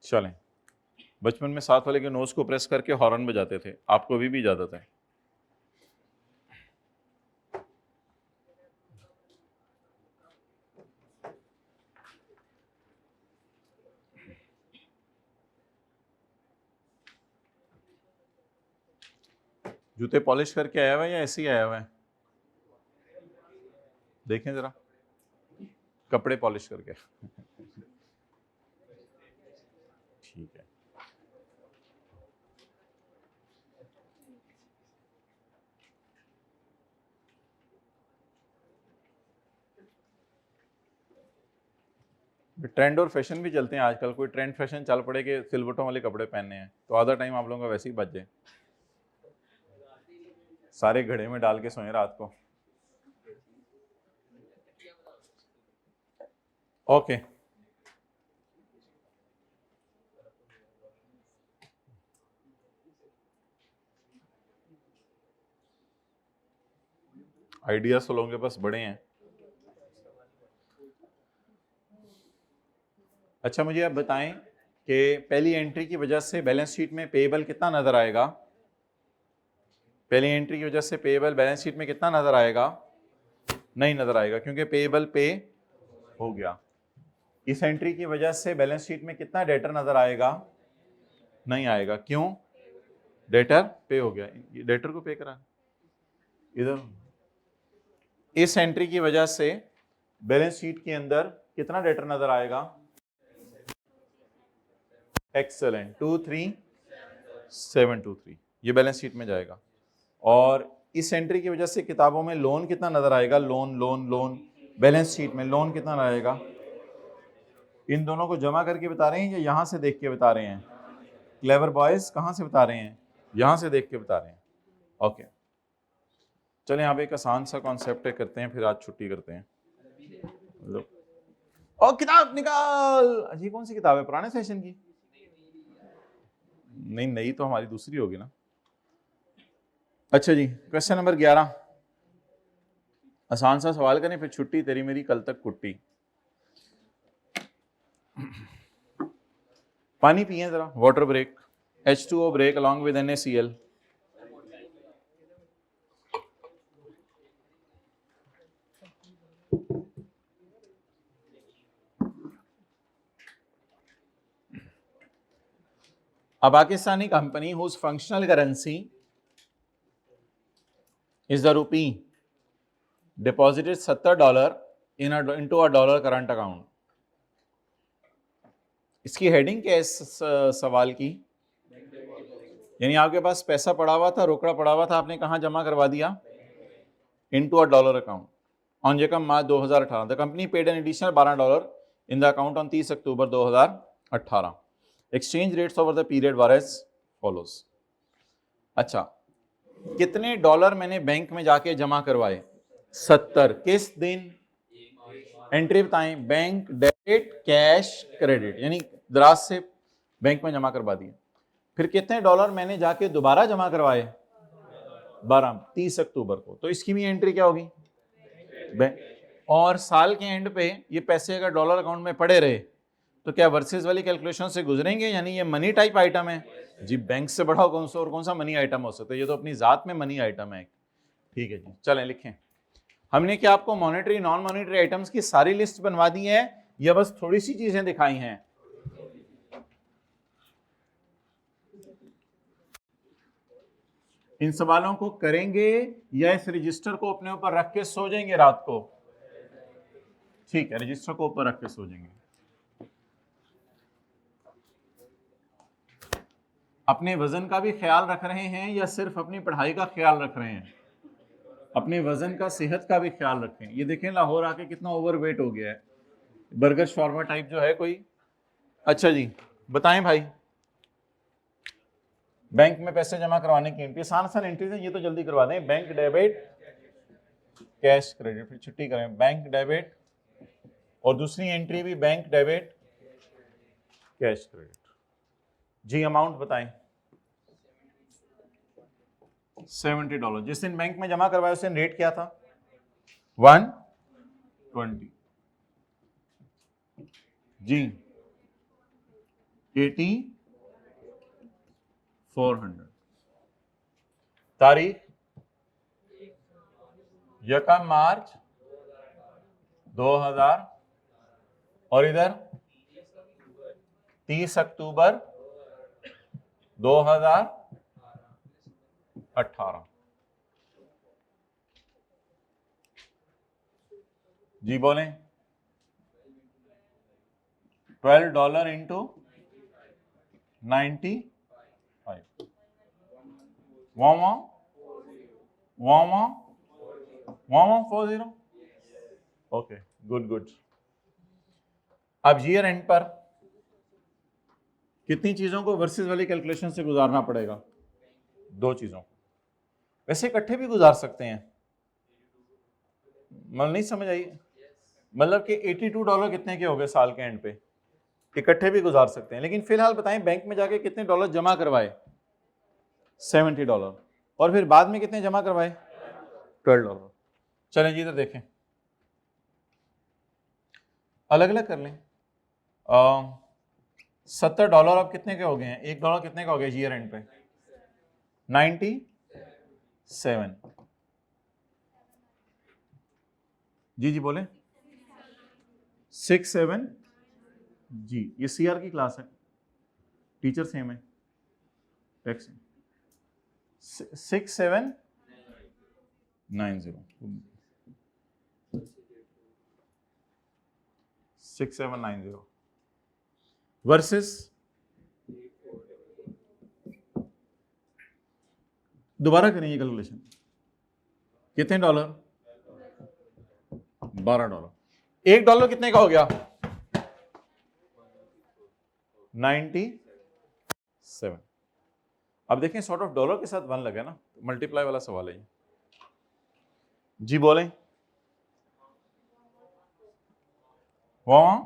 S1: चलें। बचपन में साथ वाले के नोज को प्रेस करके हॉर्न बजाते थे, आपको अभी भी इजाजत है। जूते पॉलिश करके आया हुआ है या ऐसे ही आया हुआ है, देखें जरा, कपड़े पॉलिश करके। ठीक है, ट्रेंड और फैशन भी चलते हैं आजकल। कोई ट्रेंड फैशन चल पड़े कि सिलवटों वाले कपड़े पहनने हैं, तो आधा टाइम आप लोगों का वैसे ही बच जाए, सारे घड़े में डाल के सोए रात को। ओके, आइडियाज तो लोगों के पास बड़े हैं। अच्छा मुझे आप बताएं कि पहली एंट्री की वजह से बैलेंस शीट में पेएबल कितना नजर आएगा, पहली एंट्री की वजह से पेएबल बैलेंस शीट में कितना नजर आएगा, नहीं नजर आएगा, क्योंकि पेएबल पे हो गया। इस एंट्री की वजह से बैलेंस शीट में कितना डेटर नजर आएगा, नहीं आएगा, क्यों, डेटर पे हो गया, डेटर को पे करा इधर। इस एंट्री की वजह से बैलेंस शीट के अंदर कितना डेटर नजर आएगा? एक्सेलेंट, 23723 ये बैलेंस शीट में जाएगा। और इस एंट्री की वजह से किताबों में लोन कितना नजर आएगा? Loan loan loan, balance sheet में लोन कितना आएगा? इन दोनों को जमा करके बता रहे हैं या यहां से देख के बता रहे हैं? क्लेवर बॉयज कहां से बता रहे हैं? यहां से देख के बता रहे हैं। ओके, चलें आप एक आसान सा कॉन्सेप्ट करते हैं, फिर आज छुट्टी करते हैं। लो, और किताब निकाल। ये कौन सी किताब है? पुराने सेशन की? नहीं, नई तो हमारी दूसरी होगी ना। अच्छा जी, क्वेश्चन नंबर 11, आसान सा सवाल करें, फिर छुट्टी तेरी मेरी कल तक कुट्टी। पानी पिए जरा, water break, H2O break along with NaCl। A Pakistani company whose functional currency is the rupee deposited $70 into a dollar current account। इसकी हेडिंग क्या है इस सवाल की? यानी आपके पास पैसा पड़ा हुआ था, रोकड़ा पड़ा हुआ था, आपने कहाँ जमा करवा दिया? Into a dollar account on जेकम March 2018। The company paid an additional $12 in the account on 30 October 2018। Exchange rates over the period were as follows. अच्छा, कितने डॉलर मैंने बैंक में जाके जमा करवाए? 70। किस दिन? एंट्री बताएं। बैंक डेबिट कैश क्रेडिट, यानी दराज से बैंक में जमा करवा दिए। फिर कितने डॉलर मैंने जाके दोबारा जमा करवाए? 12, 30 अक्टूबर को। तो इसकी भी एंट्री क्या होगी? बैंक। और साल के एंड पे ये पैसे अगर डॉलर अकाउंट में पड़े रहे तो क्या वर्सेस वाली कैलकुलेशन से गुजरेंगे? यानी ये मनी टाइप आइटम है जी, बैंक से बढ़ा कौन सा और कौन सा मनी आइटम हो सकता है? ये तो अपनी जात में मनी आइटम है। ठीक है जी, चलें लिखें। हमने क्या आपको मॉनेटरी नॉन मॉनेटरी आइटम्स की सारी लिस्ट बनवा दी है या बस थोड़ी सी चीजें दिखाई हैं? इन सवालों को करेंगे या इस रजिस्टर को अपने ऊपर रख के सो जाएंगे रात को? ठीक है, रजिस्टर को ऊपर रख के सो जाएंगे। अपने वजन का भी ख्याल रख रहे हैं या सिर्फ अपनी पढ़ाई का ख्याल रख रहे हैं? अपने वजन का, सेहत का भी ख्याल रखें। ये देखें लाहौर आके कितना ओवरवेट हो गया है, बर्गर शॉर्मा टाइप जो है कोई। अच्छा जी, बताएं भाई, बैंक में पैसे जमा करवाने की एंट्री, आसान आसान एंट्रीज है, ये तो जल्दी करवा दें। बैंक डेबिट कैश क्रेडिट, फिर छुट्टी करें। बैंक डेबिट और दूसरी एंट्री भी बैंक डेबिट कैश क्रेडिट। जी अमाउंट बताएं। $70। जिस दिन बैंक में जमा करवाया उस दिन रेट क्या था? 120 जी। 8400। तारीख 1 मार्च 2000 और इधर 30 अक्टूबर 2018। जी बोलें। $12 इंटू 95। वाँ 40। Okay, good good. अब ईयर एंड पर कितनी चीजों को वर्सेस वाली कैलकुलेशन से गुजारना पड़ेगा? 2 चीजों को। वैसे इकट्ठे भी गुजार सकते हैं, मतलब नहीं समझ आई? मतलब कि $82 कितने के हो गए साल के एंड पे? इकट्ठे भी गुजार सकते हैं। लेकिन फिलहाल बताएं, बैंक में जाके कितने डॉलर जमा करवाए? $70। और फिर बाद में कितने जमा करवाए? $12। चलें जी इधर देखें, अलग अलग कर लें। $70 अब कितने के हो गए हैं? $1 कितने का हो गया ईयर एंड पे? 97। जी जी बोले। 67 जी। ये CR की क्लास है, टीचर सेम है, टेक्स। 6790 6790 वर्सेस दोबारा करें ये कैलकुलेशन, कितने डॉलर? $12। $1 कितने का हो गया? 97। अब देखें सॉर्ट ऑफ डॉलर के साथ 1 लगा ना, मल्टीप्लाई वाला सवाल है जी, बोलें। वहां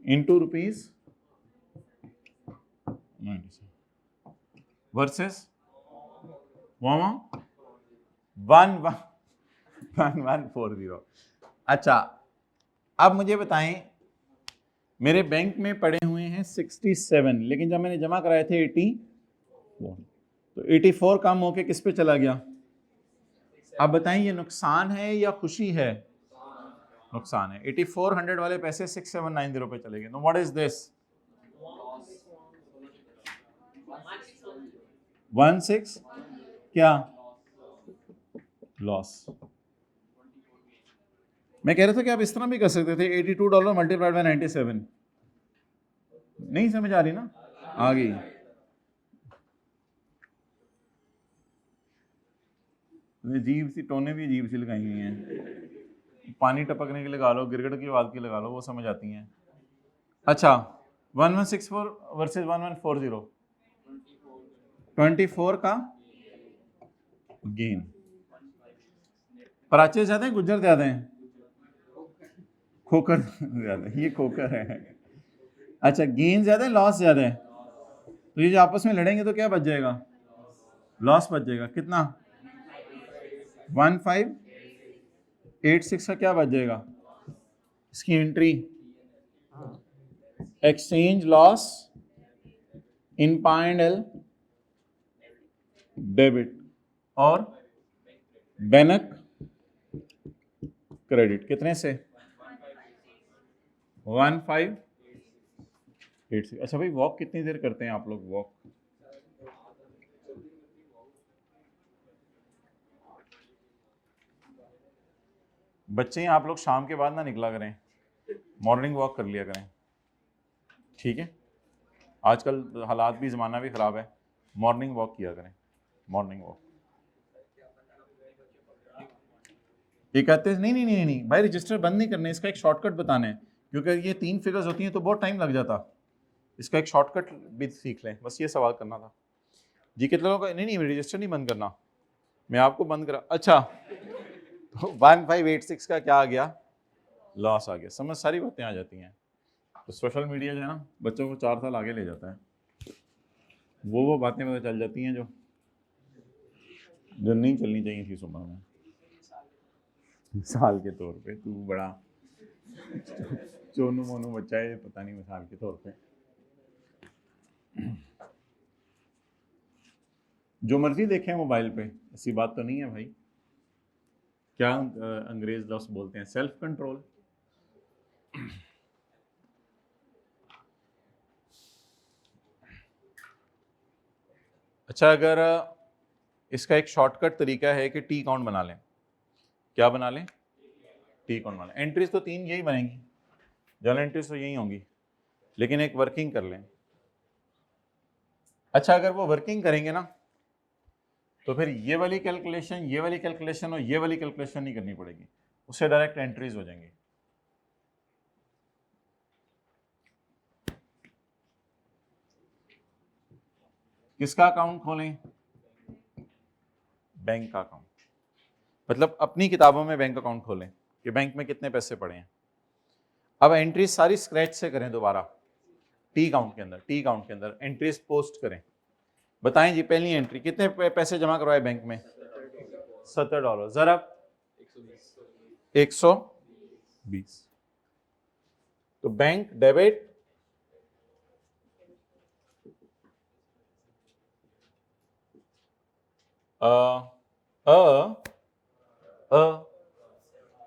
S1: इंटू रुपीज वर्सेस 1140। अच्छा, अब मुझे बताएं, मेरे बैंक में पड़े हुए हैं 67, लेकिन जब मैंने जमा कराए थे 84, तो 84 कम होके किस पे चला गया? अब बताएं ये नुकसान है या खुशी है? नुकसान है। 8400 वाले पैसे 6790 पे चले गए। Know what is this? 16 क्या? लॉस। मैं कह रहा था कि आप इस तरह भी कर सकते थे, $82 मल्टीप्लाइड बाय 97। नहीं समझ आ रही ना? आ गई। अजीब सी टोने भी अजीब सी लगाई हुई हैं, पानी टपकने की लगा लो, गिरगिट की आवाज की लगा लो, वो समझ आती हैं। अच्छा, 1164 वर्सेस 1140, 24 का गेन। पराचे ज्यादा हैं, गुज्जर ज्यादा हैं? खोकर ज्यादा है, ये खोकर है। अच्छा, गेन ज्यादा है, लॉस ज्यादा है? तो ये जो आपस में लड़ेंगे तो क्या बच जाएगा? लॉस बच जाएगा। कितना? 1586 का क्या बच जाएगा? इसकी entry, exchange loss in P and L debit और बैनक क्रेडिट। कितने से? 1586। अच्छा भाई, वॉक कितनी देर करते हैं आप लोग? वॉक बच्चे हैं आप लोग, शाम के बाद ना निकला करें, मॉर्निंग वॉक कर लिया करें, ठीक है? आजकल हालात भी, ज़माना भी ख़राब है, मॉर्निंग वॉक किया करें, मॉर्निंग वॉक। ये कहते हैं नहीं नहीं नहीं नहीं भाई, रजिस्टर बंद नहीं करने, इसका एक शॉर्टकट बताना है, क्योंकि ये 3 फिगर्स होती हैं तो बहुत टाइम लग जाता। इसका एक शॉर्टकट भी सीख लें, बस ये सवाल करना था जी। कितने लोगों का? नहीं नहीं, रजिस्टर नहीं बंद करना, मैं आपको बंद करा। अच्छा, तो 1586 का क्या आ गया? लॉस आ गया। समझ सारी बातें आ जाती हैं। तो सोशल मीडिया जो है ना, बच्चों को 4 साल आगे ले जाता है। वो बातें पता चल जाती हैं जो नहीं चलनी चाहिए थी सुबह में। मिसाल के तौर पे तू बड़ा चोनू मोनू बच्चा है, पता नहीं, मिसाल के तौर पे जो मर्जी देखें मोबाइल पे, ऐसी बात तो नहीं है भाई। क्या अंग्रेज लफ्ज़ बोलते हैं? Self control. अच्छा, अगर इसका एक शॉर्टकट तरीका है कि टी काउंट बना लें। क्या बना लें? टी काउंट बना लें। एंट्रीज तो 3 यही बनेंगी, जर्नल एंट्रीज तो यही होंगी, लेकिन एक वर्किंग कर लें। अच्छा, अगर वो वर्किंग करेंगे ना, तो फिर ये वाली कैलकुलेशन, ये वाली कैलकुलेशन और ये वाली कैलकुलेशन नहीं करनी पड़ेगी, उससे डायरेक्ट एंट्रीज हो जाएंगी। किसका अकाउंट खोलें? बैंक का अकाउंट। मतलब अपनी किताबों में बैंक अकाउंट खोलें कि बैंक में कितने पैसे पड़े हैं। अब एंट्रीज सारी स्क्रैच से करें दोबारा, टी काउंट के अंदर, टी काउंट के अंदर एंट्रीज पोस्ट करें। बताएं जी, पहली एंट्री, कितने पैसे जमा करवाए बैंक में? $70। ज़रब 120। तो बैंक डेबिट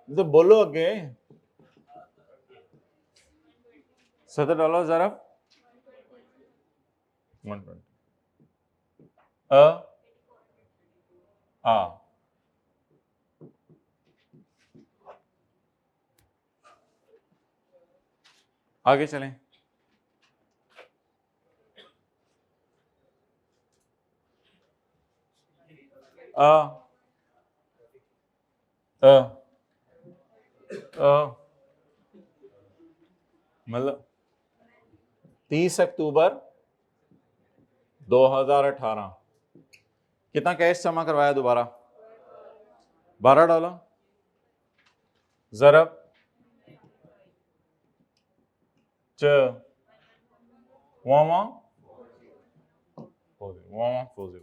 S1: तो बोलो अगे, $70 ज़रब 120। अ आ। आगे चलें। अ अ अ मतलब 30 अक्टूबर 2018 कितना कैश जमा करवाया दोबारा? $12 ज़रब च वामा 40।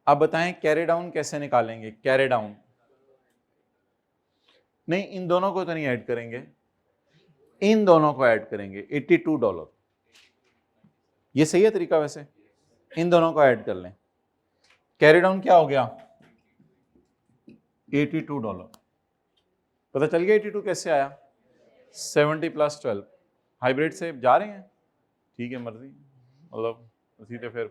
S1: अब बताएं कैरी डाउन कैसे निकालेंगे? कैरी डाउन नहीं, इन दोनों को तो नहीं ऐड करेंगे, इन दोनों को ऐड करेंगे। $82 ये सही है तरीका वैसे, इन दोनों को ऐड कर लें। कैरी डाउन क्या हो गया? $82। पता चल गया 82 कैसे आया? 70 + 12 हाइब्रिड से जा रहे हैं, ठीक है मर्जी, मतलब उसी तो फिर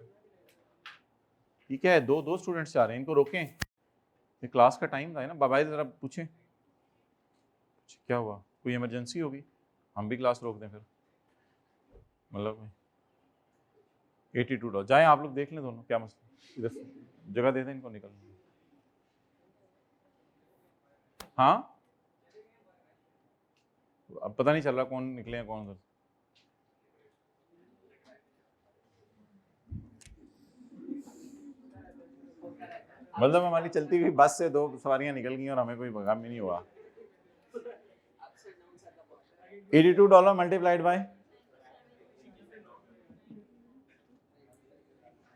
S1: ठीक है। दो स्टूडेंट्स जा रहे हैं, इनको रोकें, ये क्लास का टाइम था ना। बाबा जरा पूछें क्या हुआ, कोई इमरजेंसी होगी, हम भी क्लास रोक दें फिर, मतलब $82 जाएं आप लोग देख लें दोनों क्या मसला, इधर जगह दे दें इनको निकलने। हाँ अब पता नहीं चल रहा कौन निकले हैं कौन। मतलब हमारी चलती हुई बस से 2 सवारियां निकल गई और हमें कोई काम ही नहीं हुआ। $82 मल्टीप्लाइड बाय,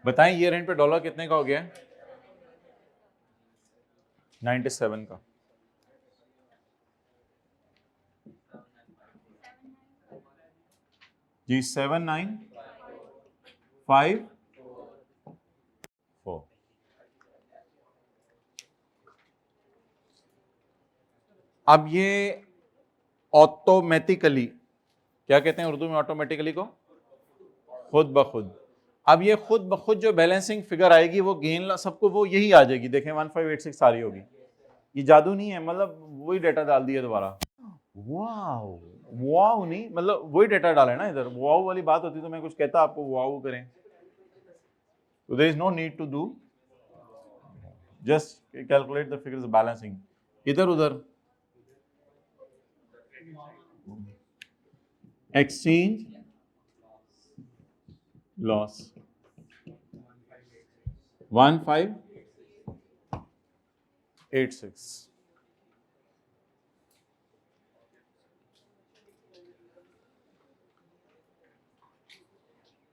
S1: बताएं ये रेंट पे डॉलर कितने का हो गया? 97 का। जी 7954। अब ये ऑटोमेटिकली, क्या कहते हैं उर्दू में ऑटोमेटिकली को? खुद ब खुद। अब ये खुद ब खुद जो बैलेंसिंग फिगर आएगी वो गेन सबको वो यही आ जाएगी। देखें 1586 सारी होगी, ये जादू नहीं है, मतलब वही डेटा डाल दिया दोबारा। वाओ वाओ नहीं, मतलब वही डेटा डाले ना इधर। वाओ वाली बात होती तो मैं कुछ कहता आपको वाओ करें, तो there is no need to do, just calculate the figures balancing. इधर उधर एक्सचेंज लॉस 1586।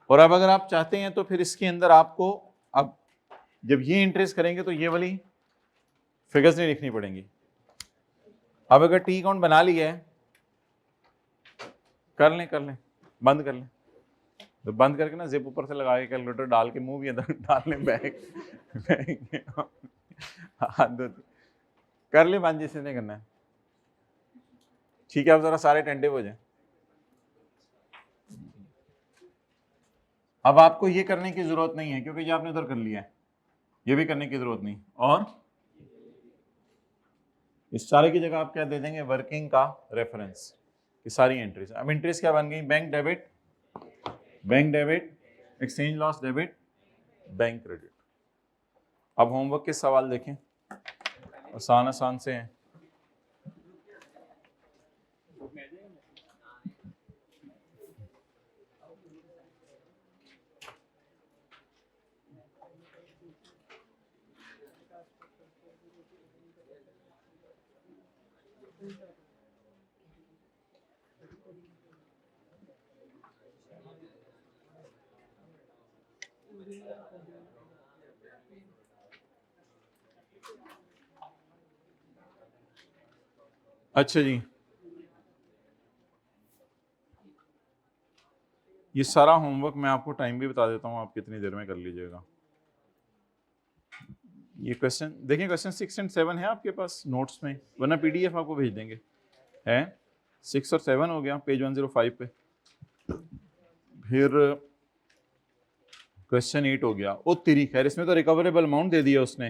S1: और अब अगर आप चाहते हैं तो फिर इसके अंदर आपको, अब जब ये इंटरेस्ट करेंगे तो ये वाली फिगर्स नहीं लिखनी पड़ेंगी। अब अगर टी अकाउंट बना लिया है, कर लें, बंद कर लें, तो बंद करके ना जिप ऊपर से लगा के कैलकुलेटर डाल के मुंह भी अंदर डाल लें, बैग कर ले बंद जिसने नहीं करना है। ठीक है, अब जरा सारे टेंटिव हो जाए। अब आपको ये करने की जरूरत नहीं है क्योंकि ये आपने उधर कर लिया है, ये भी करने की जरूरत नहीं। और इस सारे की जगह आप क्या दे देंगे? वर्किंग का रेफरेंस, ये सारी एंट्रीज। अब एंट्रीज क्या बन गई? Bank debit, exchange loss debit, bank credit. अब होमवर्क के सवाल देखें, आसान से हैं। अच्छा जी, ये सारा होमवर्क मैं आपको टाइम भी बता देता हूँ, आप कितनी देर में कर लीजिएगा। ये क्वेश्चन देखिए, क्वेश्चन 6 और 7 है आपके पास नोट्स में, वरना पीडीएफ आपको भेज देंगे। है 6 और 7 हो गया पेज 105 पे। फिर क्वेश्चन 8 हो गया। ओ तेरी खैर, इसमें तो रिकवरेबल अमाउंट दे दिया उसने।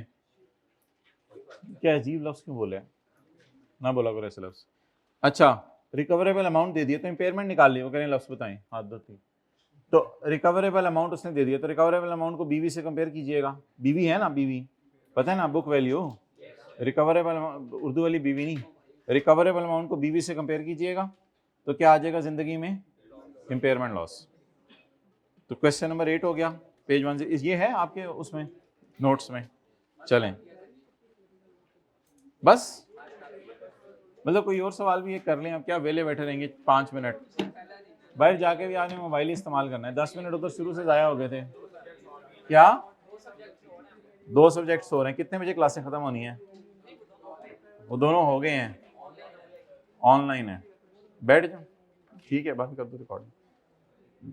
S1: क्या अजीब लफ्ज क्यों बोले, ना बोला करो ऐसे लफ्ज। अच्छा, रिकवरेबल अमाउंट दे दिया तो इम्पेयरमेंट निकाल लिया, वो कह रहे हैं लफ्ज बताएं, हाथ दो तीन। तो रिकवरेबल अमाउंट उसने दे दिया, तो रिकवरेबल अमाउंट को बीवी से कंपेयर कीजिएगा। बीवी है ना, बीवी पता है ना, बुक वैल्यू। रिकवरेबल उर्दू वाली बीवी नहीं, रिकवरेबल अमाउंट को बीवी से कंपेयर कीजिएगा तो क्या आ जाएगा जिंदगी में, इम्पेयरमेंट लॉस। तो क्वेश्चन नंबर 8 हो गया, पेज 1 से। ये है आपके उसमें नोट्स में। चलें बस, मतलब कोई और सवाल भी ये कर लें। अब क्या वेले बैठे रहेंगे 5 मिनट, बाहर जाके भी आपने मोबाइल ही इस्तेमाल करना है। 10 मिनट उधर शुरू से ज़ाया हो गए थे। क्या 2 सब्जेक्ट्स हो रहे हैं, कितने बजे क्लासें ख़त्म होनी है? वो दोनों हो गए हैं, ऑनलाइन है। बैठ जाओ, ठीक है, बंद कर दो रिकॉर्डिंग।